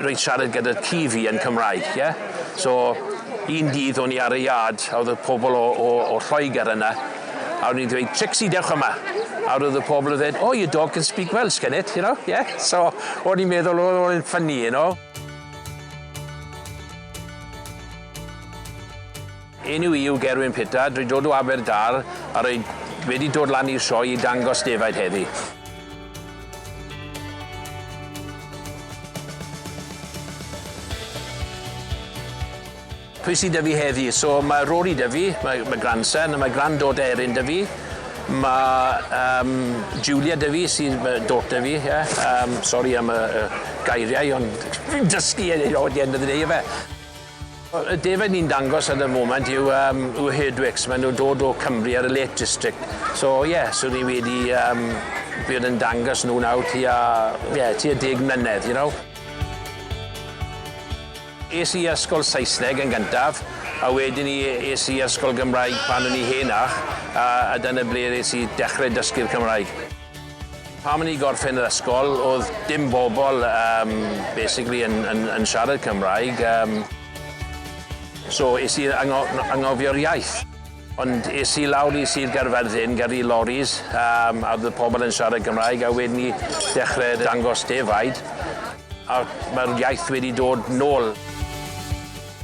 rwy'n siarad gyda'r ci fi yn Cymraeg, ie? So, un dydd o'n i ar y iard, a oedd y pobl o Lloegr yna, a o'n i'n dweud, Trixie, dewch yma. A oedd y pobl yn dweud, oh, your dog can speak Welsh, can it, you know? Yeah? So, o'n i'n meddwl o'n ffynnu, you know? Enw i yw Gerwyn Pittard, rwy'n dod o Aberdâr, a rwy'n wedi dod lan i'r sioe i dangos defaid heddi. Pwy sydd 'da fi heddi? So mae Rory 'da fi, mae grandson, a mae grandod Erin 'da fi. Mae Julia 'da fi sydd daughter fi, yeah. Sorry am y geiriau, ond fi'n dysgu at the end of the day, fe. Y defaid ni'n dangos ar y moment yw Herdwick. Maen nhw'n dod o Cymru ar y Lake District. So, yeah, so ni wedi bod yn dangos nhw nawr tua 10 mlynedd, you know. Es i ysgol Saesneg yn gyntaf, a wedyn es i ysgol Gymraeg pan o'n i henach, a dyna ble es i dechrau dysgu'r Cymraeg. Pan o'n i gorffen yr ysgol, oedd dim bobl basically yn siarad Cymraeg. So es i angofio'r iaith. Ond es i lawr i Sir Gaerfyrddin gyda'i loris, a oedd y pobl yn siarad Gymraeg, a wedyn i dechrau dangos defaid. A mae'r iaith wedi dod nôl.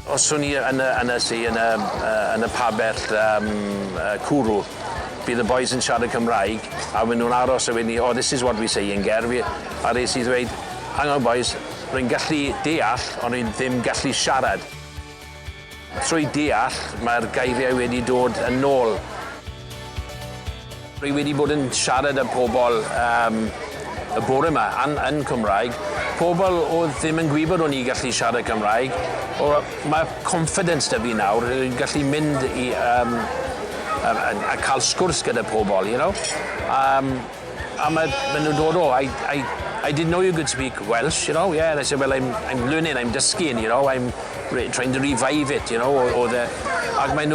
Os o'n i yn y pabell cwrw, bydd y boys yn siarad Cymraeg, a maen nhw'n aros a wedyn ni, oh, this is what we say in Ger. A res i ddweud, hang on boys, rwy'n gallu deall, ond rwy'n ddim gallu siarad. Trwy deall, mae'r geiriau wedi dod yn ôl. Rwy wedi bod yn siarad â pobl y bore yma yn Cymraeg. Pobl oedd ddim yn gwybod o'n i gallu siarad Cymraeg. Mae confidence 'da fi nawr, rwy'n gallu mynd i a cael sgwrs gyda pobl, you know. A maen nhw'n dod o, I didn't know you could speak Welsh, you know. Yeah, and I said, well, I'm learning, I'm dysguing, you know. I'm trying to revive it, you know. Ac maen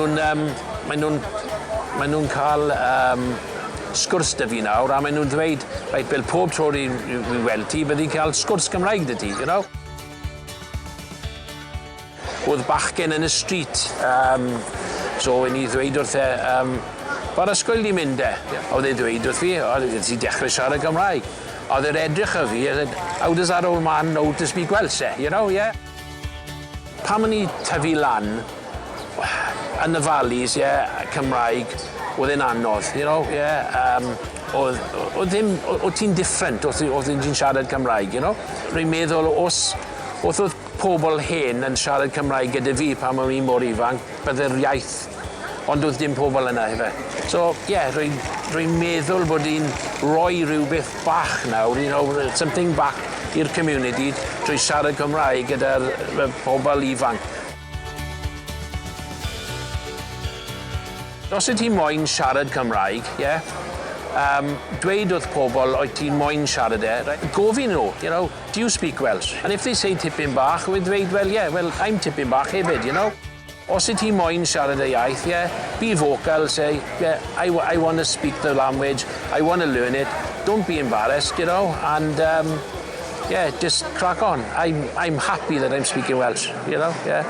nhw'n cael sgwrs 'da fi nawr, a maen nhw'n dweud, right, Bill, pob tro i weld ti, byddi'n cael sgwrs Cymraeg 'da ti, you know. Oedd bachgen yn y stryd, so o'n i ddweud wrth e, bar ysgol di mynd e? Oedd e ddweud wrth fi, oedd ti dechrau siarad Cymraeg. Oedd e'n edrych o fi, how does that old man know to speak Welsh, you know, yeah? Pam o'n i tyfu lan, yn y valleys, Cymraeg, oedd e'n anodd, you know, yeah. Oedd ti'n different, oedd ti'n siarad Cymraeg, you know? Rwy'n meddwl, oedd pobl hen yn siarad Cymraeg gyda fi pan o'n i mor ifanc, byddai'r iaith, ond oedd dim pobl yna efe. So, yeah, rwy'n meddwl bod i'n rhoi rhywbeth bach nawr, you know, something back i'r community drwy siarad Cymraeg gyda'r pobl ifanc. Os ydych ti'n moyn siarad Cymraeg, dweud wrth pobl oedd ti'n moyn siarad gofyn nhw, you know, do you speak Welsh? And if they say tipyn bach, we'd dweud, well, I'm tipyn bach hefyd, you know. Os ydych ti'n moyn siarad y iaith, be vocal, say, I want to speak the language, I want to learn it, don't be embarrassed, you know, and just crack on. I'm happy that I'm speaking Welsh, you know, yeah.